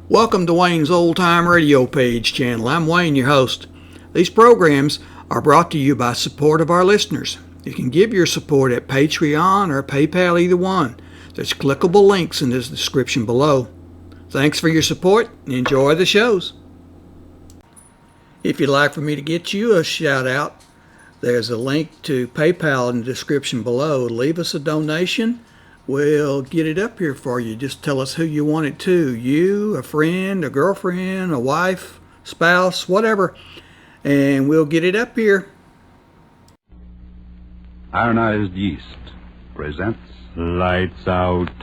Welcome to Wayne's Old Time Radio Page channel. I'm Wayne, your host. These programs are brought to you by support of our listeners. You can give your support at Patreon or PayPal, either one. There's clickable links in the description below. Thanks for your support and enjoy the shows. If you'd like for me to get you a shout out, there's a link to PayPal in the description below. Leave us a donation. We'll get it up here for you. Just tell us who you want it to. You, a friend, a girlfriend, a wife, spouse, whatever. And we'll get it up here. Ironized Yeast presents Lights Out,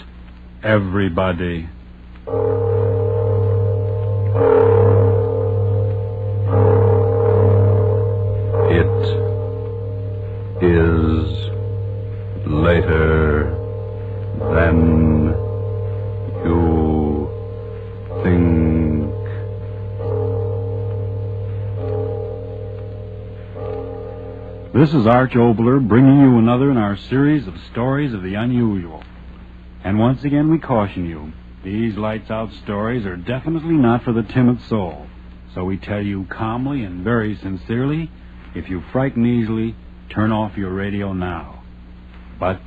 Everybody. It is later than you think. This is Arch Obler bringing you another in our series of stories of the unusual. And once again we caution you, these lights out stories are definitely not for the timid soul. So we tell you calmly and very sincerely, if you frighten easily, turn off your radio now. But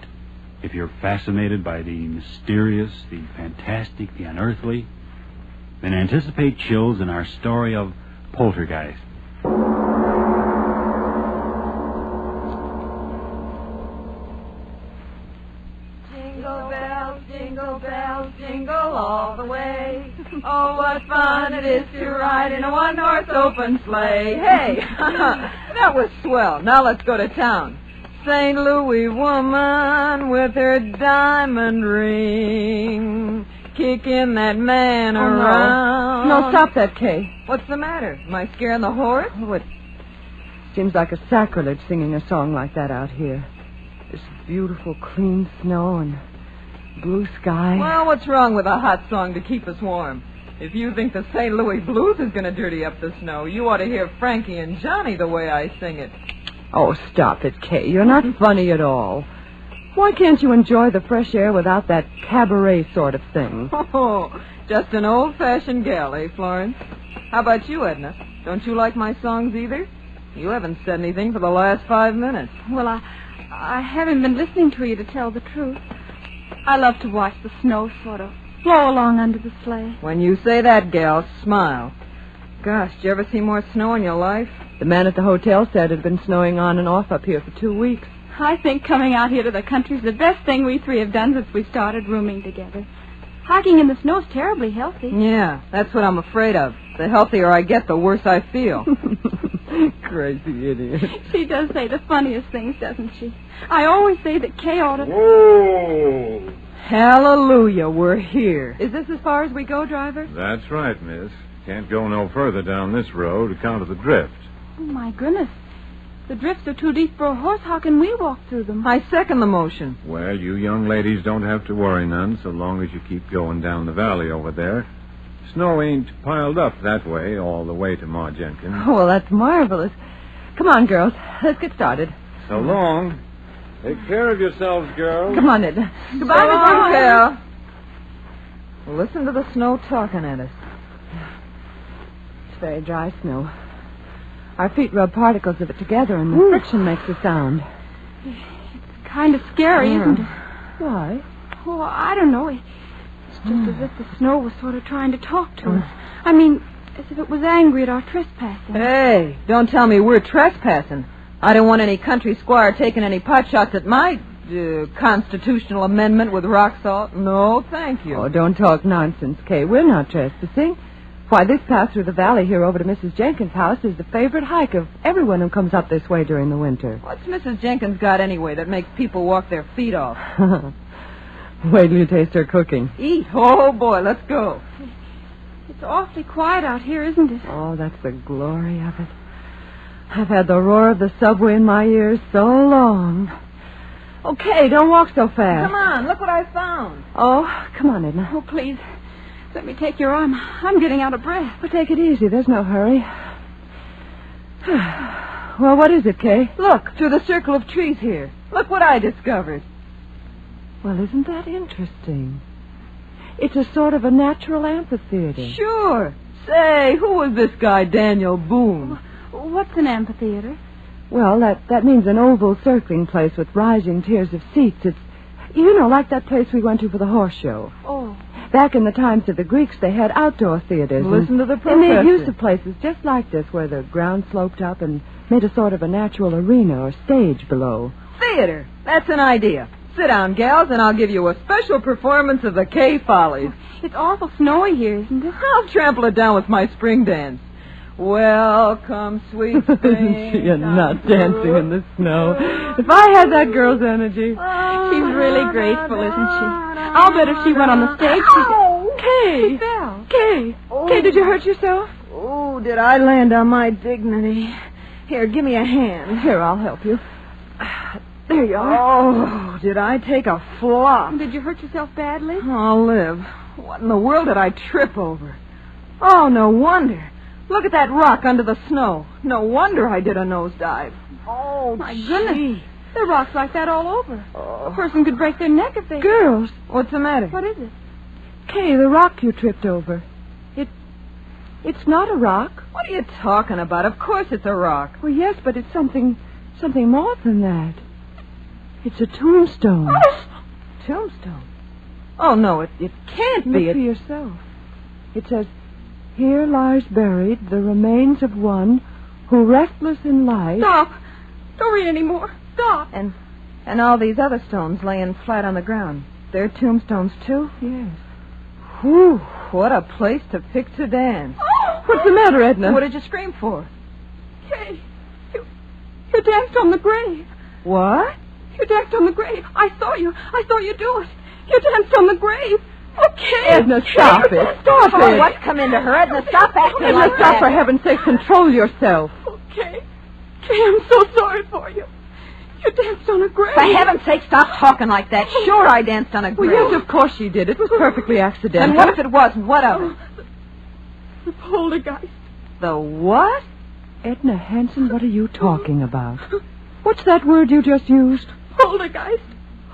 if you're fascinated by the mysterious, the fantastic, the unearthly, then anticipate chills in our story of Poltergeist. Jingle bells, jingle all the way. Oh, what fun it is to ride in a one-horse open sleigh. Hey, that was swell. Now let's go to town. St. Louis woman with her diamond ring, kicking that man around. No, stop that, Kay. What's the matter? Am I scaring the horse? Oh, it seems like a sacrilege singing a song like that out here. This beautiful, clean snow and blue sky. Well, what's wrong with a hot song to keep us warm? If you think the St. Louis blues is going to dirty up the snow, you ought to hear Frankie and Johnny the way I sing it. Oh, stop it, Kay. You're not funny at all. Why can't you enjoy the fresh air without that cabaret sort of thing? Oh, just an old-fashioned gal, eh, Florence? How about you, Edna? Don't you like my songs either? You haven't said anything for the last 5 minutes. Well, I haven't been listening to you, to tell the truth. I love to watch the snow sort of flow along under the sleigh. When you say that, gal, smile. Gosh, did you ever see more snow in your life? The man at the hotel said it had been snowing on and off up here for 2 weeks. I think coming out here to the country is the best thing we three have done since we started rooming together. Hiking in the snow's terribly healthy. Yeah, that's what I'm afraid of. The healthier I get, the worse I feel. Crazy idiot. She does say the funniest things, doesn't she? I always say that Kay ought to... Whoa! Hallelujah, we're here. Is this as far as we go, driver? That's right, miss. Can't go no further down this road account of the drift. Oh, my goodness. The drifts are too deep for a horse. How can we walk through them? I second the motion. Well, you young ladies don't have to worry none so long as you keep going down the valley over there. Snow ain't piled up that way all the way to Ma Jenkins. Oh, well, that's marvelous. Come on, girls. Let's get started. So long. Take care of yourselves, girls. Come on, Edna. Goodbye, Mrs. Pell. Listen to the snow talking at us. It's very dry snow. Our feet rub particles of it together, and the friction makes a sound. It's kind of scary, isn't it? Why? Oh, I don't know. It's just as if the snow was sort of trying to talk to us. I mean, as if it was angry at our trespassing. Hey, don't tell me we're trespassing. I don't want any country squire taking any pot shots at my constitutional amendment with rock salt. No, thank you. Oh, don't talk nonsense, Kay. We're not trespassing. Why, this path through the valley here over to Mrs. Jenkins' house is the favorite hike of everyone who comes up this way during the winter. What's Mrs. Jenkins got anyway that makes people walk their feet off? Wait till you taste her cooking. Eat. Oh, boy, let's go. It's awfully quiet out here, isn't it? Oh, that's the glory of it. I've had the roar of the subway in my ears so long. Okay, don't walk so fast. Come on, look what I found. Oh, come on, Edna. Oh, please. Let me take your arm. I'm getting out of breath. Well, take it easy. There's no hurry. Well, what is it, Kay? Look, through the circle of trees here. Look what I discovered. Well, isn't that interesting? It's a sort of a natural amphitheater. Sure. Say, who was this guy, Daniel Boone? What's an amphitheater? Well, that means an oval circling place with rising tiers of seats. It's, like that place we went to for the horse show. Oh. Back in the times of the Greeks, they had outdoor theaters. Listen to the They professor. made use of places just like this, where the ground sloped up and made a sort of a natural arena or stage below. Theater. That's an idea. Sit down, gals, and I'll give you a special performance of the K Follies. It's awful snowy here, isn't it? I'll trample it down with my spring dance. Welcome, sweet spring. You're not dancing in the snow. If I had that girl's energy. She's really graceful, isn't she? I'll bet if she went on the stage, Kay! she fell. Kay, did you hurt yourself? Oh, did I land on my dignity? Here, give me a hand. Here, I'll help you. There you are. Oh, did I take a flop? Did you hurt yourself badly? I'll live. What in the world did I trip over? Oh, no wonder. Look at that rock under the snow. No wonder I did a nosedive. Oh, My goodness. There are rocks like that all over. A person could break their neck if they... Girls, What's the matter? What is it? Kay, the rock you tripped over. It's not a rock. What are you talking about? Of course it's a rock. Well, yes, but it's something more than that. It's a tombstone. Tombstone? Oh, no, it can't Look be. for yourself. It says, "Here lies buried the remains of one who, restless in life..." Stop. Don't read any more. Stop. And all these other stones laying flat on the ground. They're tombstones, too? Yes. Whew, what a place to pick to dance. What's the matter, Edna? What did you scream for? Kay, you danced on the grave. What? You danced on the grave. I saw you do it. You danced on the grave. Okay. Edna, stop it. Stop Oh, it. what's come into her? Edna, stop acting Edna, like stop, that. for heaven's sake. Control yourself. Okay. Kay, I'm so sorry for you. You danced on a grave. For heaven's sake, stop talking like that. Sure, I danced on a Well, grave. yes, of course she did. It was perfectly accidental. And what if it wasn't? What of it? The poltergeist. The what? Edna Hanson, what are you talking about? What's that word you just used? Poltergeist.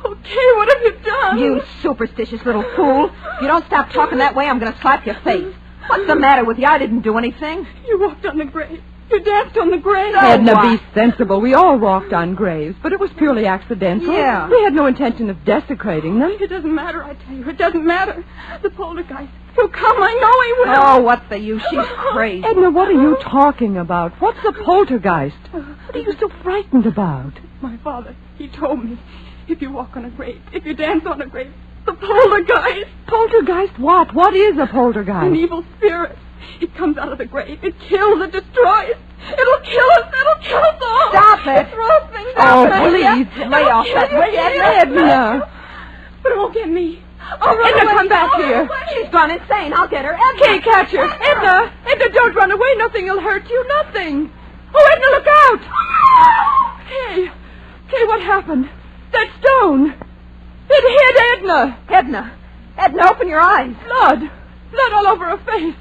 Okay, what have you done? You superstitious little fool. If you don't stop talking that way, I'm going to slap your face. What's the matter with you? I didn't do anything. You walked on the grave. You danced on the grave. Edna, what? be sensible. We all walked on graves, but it was purely accidental. Yeah. We had no intention of desecrating them. It doesn't matter, I tell you. It doesn't matter. The poltergeist. He'll come. I know he will. Oh, what's the use? She's crazy. Edna, what are you talking about? What's a poltergeist? What are you so frightened about? My father, he told me, if you walk on a grave, if you dance on a grave, the poltergeist. Poltergeist what? What is a An poltergeist? evil spirit. It comes out of the grave. It kills. It destroys. It'll kill us. It'll kill us all. Stop it. It throws things Oh, out. please. Lay off that. Will you, Edna. But it won't get me. I'll run Edna, away. come back I'll here. run away. She's gone insane. I'll get her. Edna. Kay, catch her. Edna! Edna, don't run away. Nothing will hurt you. Nothing. Oh, Edna, look out! Kay, what happened? That stone. It hit Edna. Edna, open your eyes. Blood all over her face.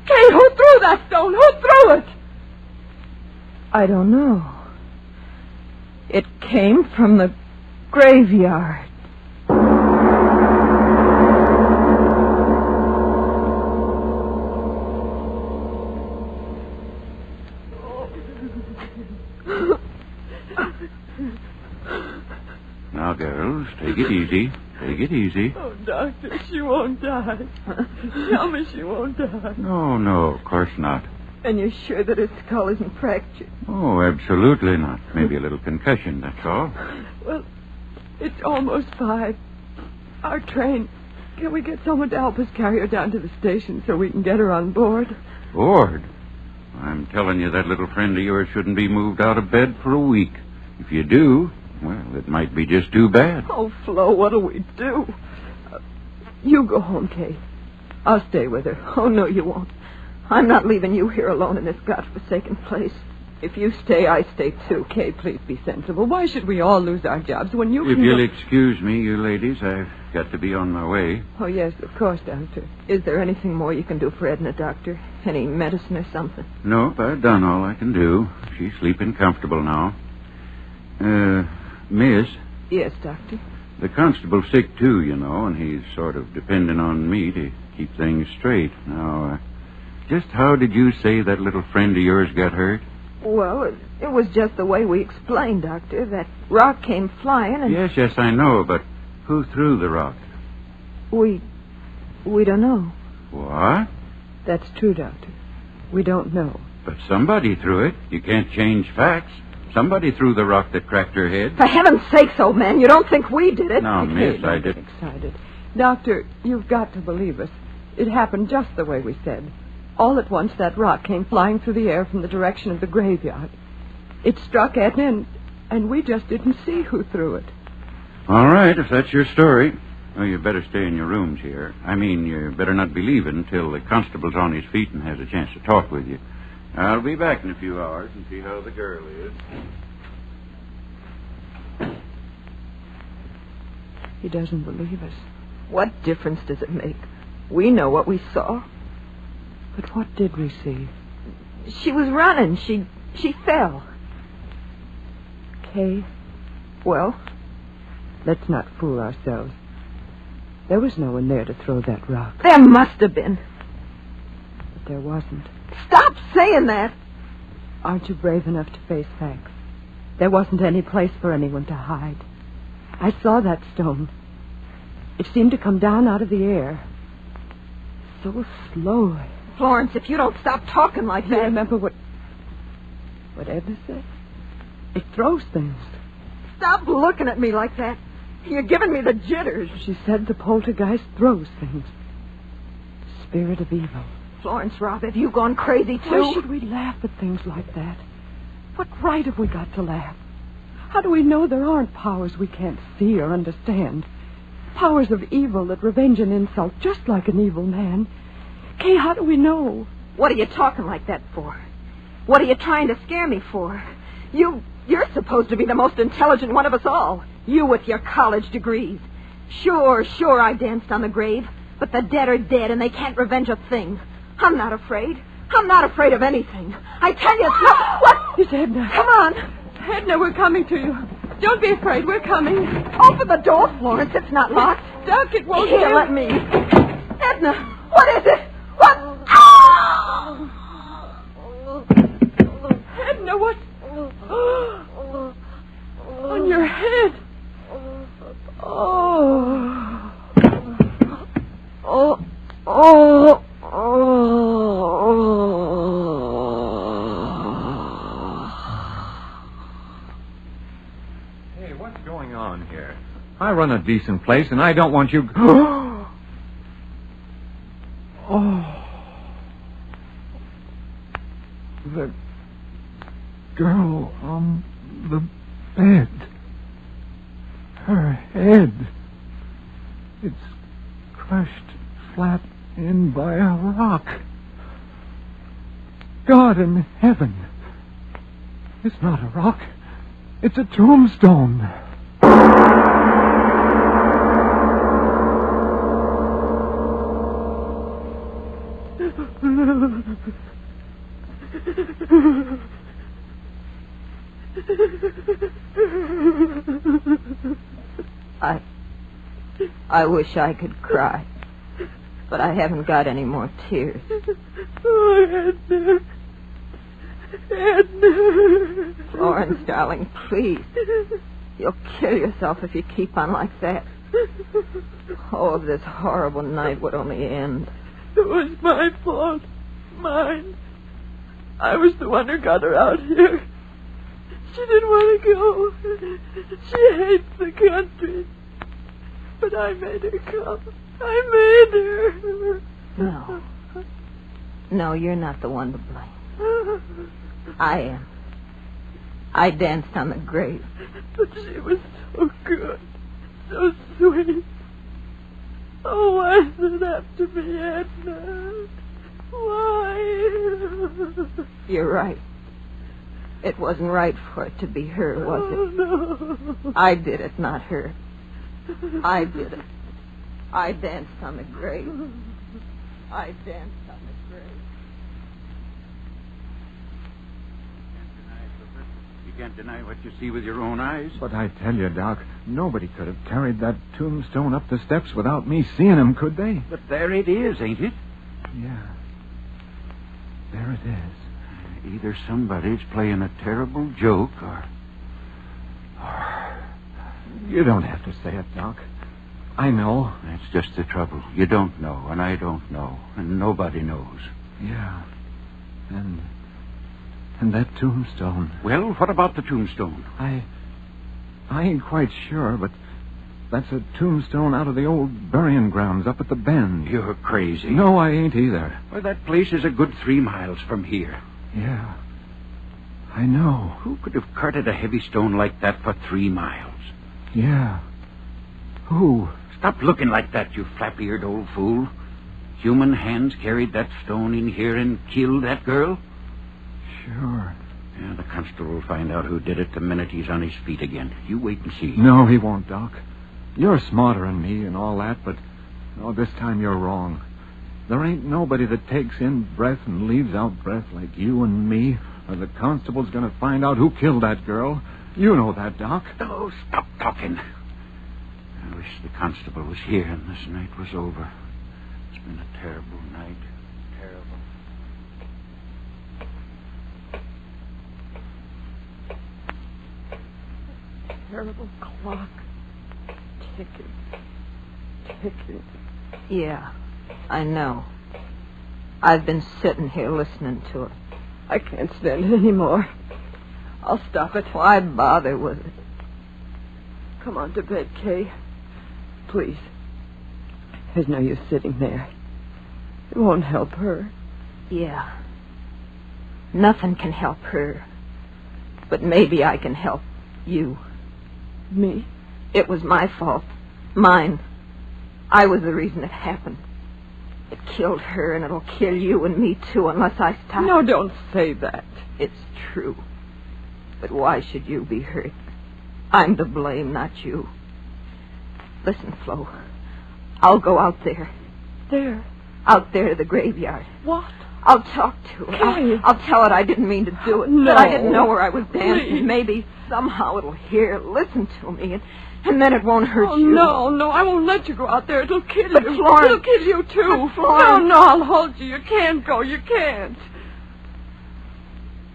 Kay, who threw that stone? Who threw it? I don't know. It came from the graveyard. Now, girls, take it easy. Take it easy. Oh, Doctor, she won't die. Tell me she won't die. No, of course not. And you're sure that her skull isn't fractured? Oh, absolutely not. Maybe a little concussion, that's all. Well, it's almost 5. Our train. Can we get someone to help us carry her down to the station so we can get her on board? Bored? I'm telling you, that little friend of yours shouldn't be moved out of bed for a week. If you do, well, it might be just too bad. Oh, Flo, what'll we do? You go home, Kay. I'll stay with her. Oh, no, you won't. I'm not leaving you here alone in this godforsaken place. If you stay, I stay too. Kay, please be sensible. Why should we all lose our jobs when you If can... you'll excuse me, you ladies, I've got to be on my way. Oh, yes, of course, Doctor. Is there anything more you can do for Edna, Doctor? Any medicine or something? Nope, I've done all I can do. She's sleeping comfortable now. Miss, Yes, Doctor. The constable's sick, too, you know, and he's sort of depending on me to keep things straight. Now, just how did you say that little friend of yours got hurt? Well, it was just the way we explained, Doctor. That rock came flying and... Yes, I know, but who threw the rock? We don't know. What? That's true, Doctor. We don't know. But somebody threw it. You can't change facts. Somebody threw the rock that cracked her head. For heaven's sakes, old man, you don't think we did it? No, miss, I Don't get didn't. excited. Doctor, you've got to believe us. It happened just the way we said. All at once, that rock came flying through the air from the direction of the graveyard. It struck Edna, and we just didn't see who threw it. All right, if that's your story. Well, you better stay in your rooms here. I mean, you better not be leaving until the constable's on his feet and has a chance to talk with you. I'll be back in a few hours and see how the girl is. He doesn't believe us. What difference does it make? We know what we saw. But what did we see? She was running. She fell. Kay, Well, let's not fool ourselves. There was no one there to throw that rock. there must have been. But there wasn't. Stop saying that. Aren't you brave enough to face facts? There wasn't any place for anyone to hide. I saw that stone. It seemed to come down out of the air. So slowly. Florence, if you don't stop talking like Do you that... remember what Edna said? It throws things. Stop looking at me like that. You're giving me the jitters. She said the poltergeist throws things. The spirit of evil. Florence, Rob, have you gone crazy, too? Why should we laugh at things like that? What right have we got to laugh? How do we know there aren't powers we can't see or understand? Powers of evil that revenge an insult just like an evil man. Kay, how do we know? What are you talking like that for? What are you trying to scare me for? You're supposed to be the most intelligent one of us all. You with your college degrees. Sure, I danced on the grave. But the dead are dead and they can't revenge a thing. I'm not afraid. I'm not afraid of anything. I tell you, it's not... What? It's Edna. Come on. Edna, we're coming to you. Don't be afraid. We're coming. Open the door, Florence. It's not locked. Duck, it won't Here, give. let me. Edna, what is it? What? Ah! Edna, what? On your head. Hey, what's going on here? I run a decent place, and I don't want you... The girl on the bed. Her head. It's crushed flat in by a rock. God in heaven. It's not a rock. It's a tombstone. I wish I could cry. But I haven't got any more tears. Oh, Edna. Edna. Florence, darling, please. You'll kill yourself if you keep on like that. Oh, if this horrible night would only end. It was my fault. Mine. I was the one who got her out here. She didn't want to go. She hates the country. But I made her come. I made her. No. No, you're not the one to blame. I am. I danced on the grave. But she was so good. So sweet. Oh, why does it have to be Edna? Why? You're right. It wasn't right for it to be her, was it? Oh, no. I did it, not her. I did it. I danced on the grave. I danced on the grave. can't deny what you see with your own eyes. But I tell you, Doc, nobody could have carried that tombstone up the steps without me seeing him, could they? But there it is, ain't it? Yeah. There it is. Either somebody's playing a terrible joke or... You don't have to say it, Doc. I know. That's just the trouble. You don't know, and I don't know, and nobody knows. Yeah. And that tombstone. Well, what about the tombstone? I ain't quite sure, but that's a tombstone out of the old burying grounds up at the bend. You're crazy. No, I ain't either. Well, that place is a good 3 miles from here. Yeah. I know. Who could have carted a heavy stone like that for 3 miles? Yeah. Who? Stop looking like that, you flap-eared old fool. Human hands carried that stone in here and killed that girl? Sure. Yeah, the constable will find out who did it the minute he's on his feet again. You wait and see. No, he won't, Doc. You're smarter than me and all that, but this time you're wrong. There ain't nobody that takes in breath and leaves out breath like you and me, or the constable's going to find out who killed that girl. You know that, Doc. Oh, stop talking. I wish the constable was here and this night was over. It's been a terrible night. Terrible. Terrible clock. Ticking. Yeah, I know. I've been sitting here listening to it. I can't stand it anymore. I'll stop it. Why bother with it? Come on to bed, Kay. Please. There's no use sitting there. It won't help her. Yeah. Nothing can help her. But maybe I can help you. Me? It was my fault. Mine. I was the reason it happened. It killed her, and it'll kill you and me, too, unless I stop. No, don't say that. It's true. But why should you be hurt? I'm to blame, not you. Listen, Flo. I'll go out there. There? Out there to the graveyard. What? I'll talk to it. Kay. I'll tell it I didn't mean to do it. No. That I didn't know where I was dancing. Please. Maybe somehow it'll hear, listen to me, and then it won't hurt you. No, I won't let you go out there. It'll kill But you. Florence... It'll kill you, too. But Florence... No, I'll hold you. You can't go. You can't.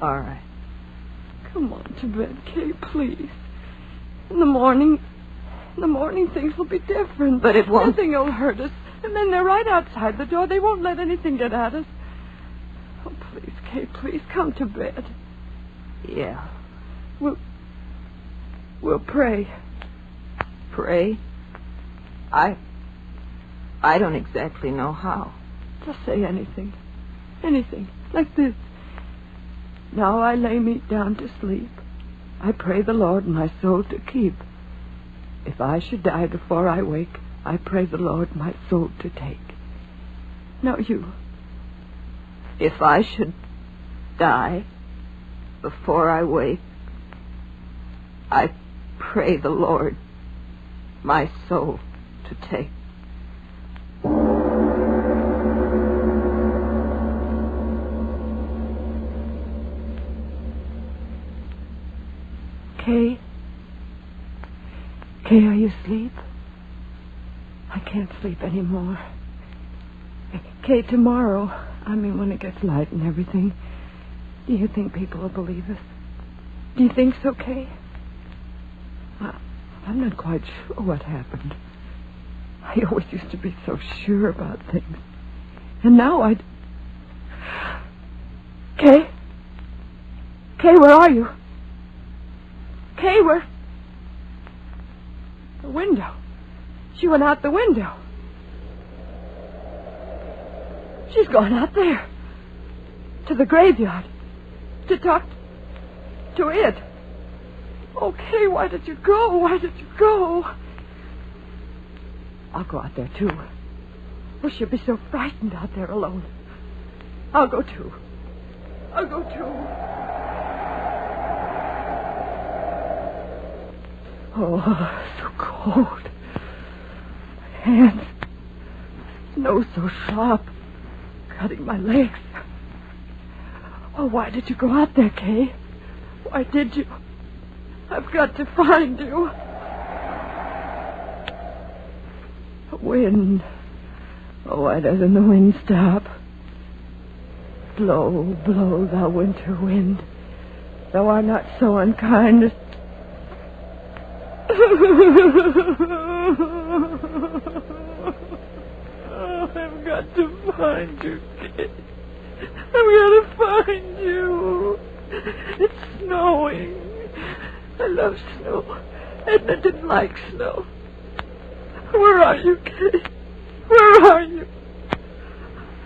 All right. Come on to bed, Kay, please. In the morning things will be different. But it won't. Nothing will hurt us. And then they're right outside the door. They won't let anything get at us. Oh, please, Kay, please come to bed. Yeah. We'll pray. Pray? I don't exactly know how. Just say anything. Anything. Like this. Now I lay me down to sleep. I pray the Lord my soul to keep. If I should die before I wake, I pray the Lord my soul to take. Now you. If I should die before I wake, I pray the Lord my soul to take. Kay? Kay, are you asleep? I can't sleep anymore. Kay, tomorrow, when it gets light and everything, do you think people will believe us? Do you think so, Kay? I'm not quite sure what happened. I always used to be so sure about things. And now Kay? Kay, where are you? Kay, where? The window. She went out the window. She's gone out there. To the graveyard. To talk to it. Oh, Kay, why did you go? Why did you go? I'll go out there, too. Oh, she'll be so frightened out there alone. I'll go, too. Oh, so cold. My hands. Nose so sharp. Cutting my legs. Oh, why did you go out there, Kay? Why did you? I've got to find you. Wind. Oh, why doesn't the wind stop? Blow, blow, thou winter wind. Thou art not so unkind as... Oh, I've got to find you, kid. I've got to find you. It's snowing. I love snow. Edna didn't like snow. Where are you, kid? Where are you?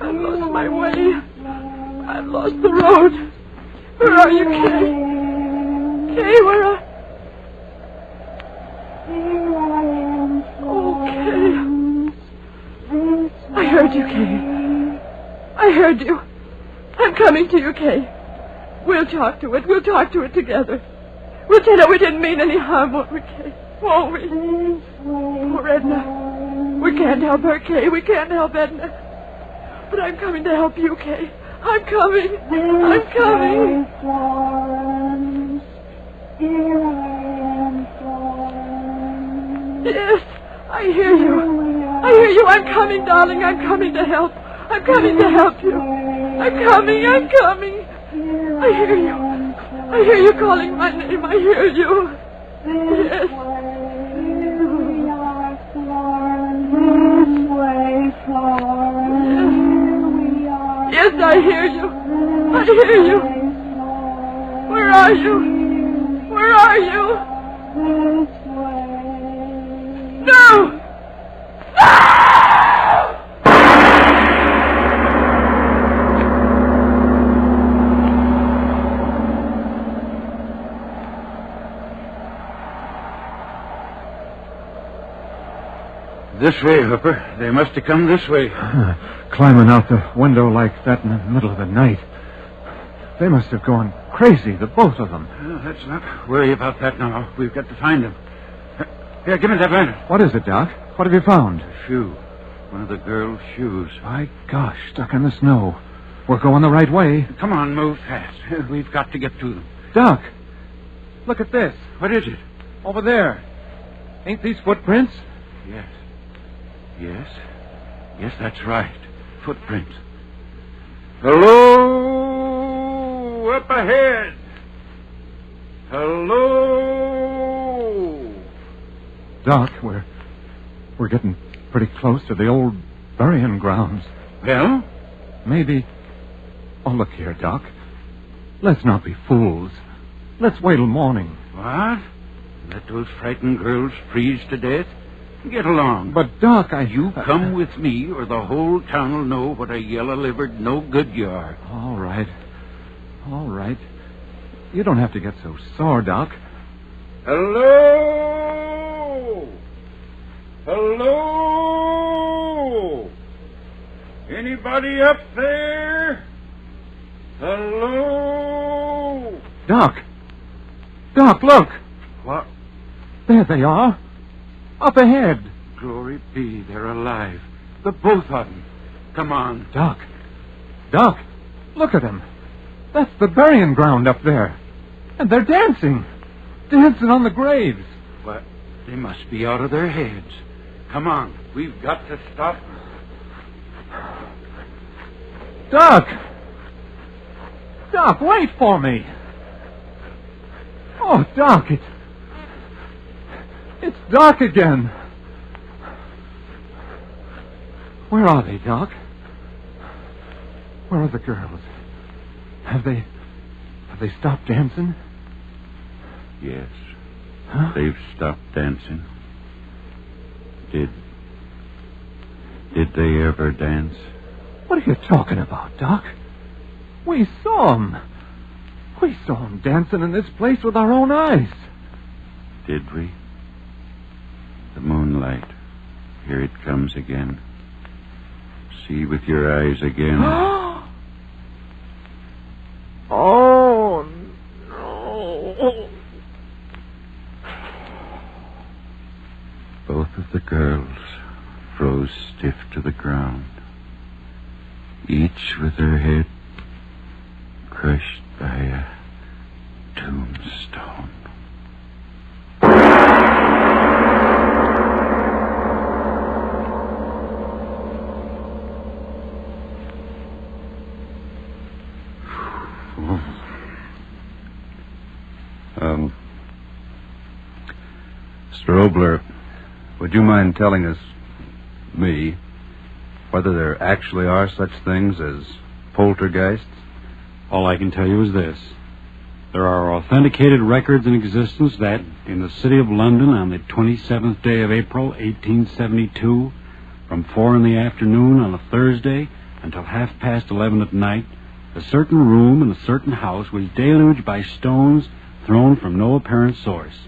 I've lost my way. I've lost the road. Where are you, Kay? Kay, where are... Oh, Kay. I heard you, Kay. I heard you. I'm coming to you, Kay. We'll talk to it. We'll talk to it together. We'll tell her we didn't mean any harm, won't we, Kay? Won't we? Poor Edna. We can't help her, Kay. We can't help Edna. But I'm coming to help you, Kay. I'm coming. I'm coming. Yes, I hear you. I hear you. I'm coming, darling. I'm coming to help. I'm coming to help you. I'm coming. I'm coming. I hear you. I hear you calling my name. I hear you. Yes. Yes, I hear you. I hear you. Where are you? Where are you? No! This way, Hooper. They must have come this way. Climbing out the window like that in the middle of the night. They must have gone crazy, the both of them. Well, let's not worry about that now. We've got to find them. Here, give me that lantern. What is it, Doc? What have you found? A shoe. One of the girl's shoes. My gosh, stuck in the snow. We're going the right way. Come on, move fast. We've got to get to them. Doc, look at this. What is it? Over there. Ain't these footprints? Yes. Yes. Yes, that's right. Footprints. Hello! Up ahead! Hello! Doc, we're getting pretty close to the old burying grounds. Well? Maybe... Oh, look here, Doc. Let's not be fools. Let's wait till morning. What? Let those frightened girls freeze to death? Get along. But, Doc, You come with me, or the whole town will know what a yellow-livered no-good you are. All right. All right. You don't have to get so sore, Doc. Hello! Hello! Anybody up there? Hello? Doc! Doc, look! What? There they are. Up ahead. Glory be, they're alive. The both of them. Come on. Doc. Doc, look at them. That's the burying ground up there. And they're dancing. Dancing on the graves. What? They must be out of their heads. Come on. We've got to stop. Doc! Doc, wait for me. Oh, Doc, it's dark again. Where are they, Doc? Where are the girls? Have they stopped dancing? Yes. Huh? They've stopped dancing. Did they ever dance? What are you talking about, Doc? We saw them. We saw them dancing in this place with our own eyes. Did we? The moonlight. Here it comes again. See with your eyes again. Oh, no. Both of the girls froze stiff to the ground, each with her head crushed by a tombstone. Mr. Obler, would you mind telling us, me, whether there actually are such things as poltergeists? All I can tell you is this. There are authenticated records in existence that, in the city of London on the 27th day of April, 1872, from 4 in the afternoon on a Thursday until 11:30 at night, a certain room in a certain house was deluged by stones thrown from no apparent source.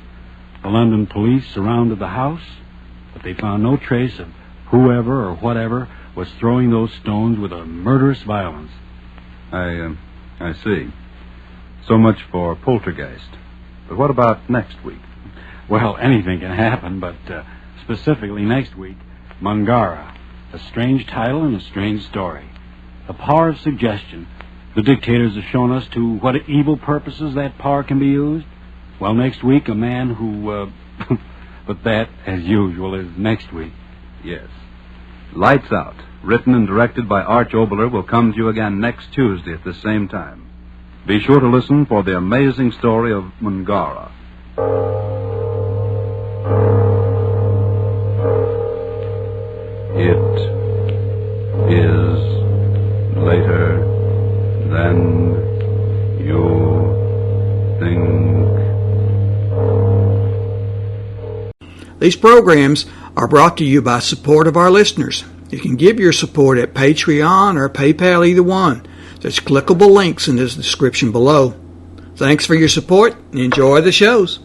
The London police surrounded the house, but they found no trace of whoever or whatever was throwing those stones with a murderous violence. I see. So much for poltergeist. But what about next week? Well, anything can happen, but specifically next week, Mungara. A strange title and a strange story. The power of suggestion. The dictators have shown us to what evil purposes that power can be used. Well, next week, a man who, but that, as usual, is next week. Yes. Lights Out, written and directed by Arch Obler, will come to you again next Tuesday at the same time. Be sure to listen for the amazing story of Mungara. It is later than you think. These programs are brought to you by support of our listeners. You can give your support at Patreon or PayPal, either one. There's clickable links in the description below. Thanks for your support and enjoy the shows.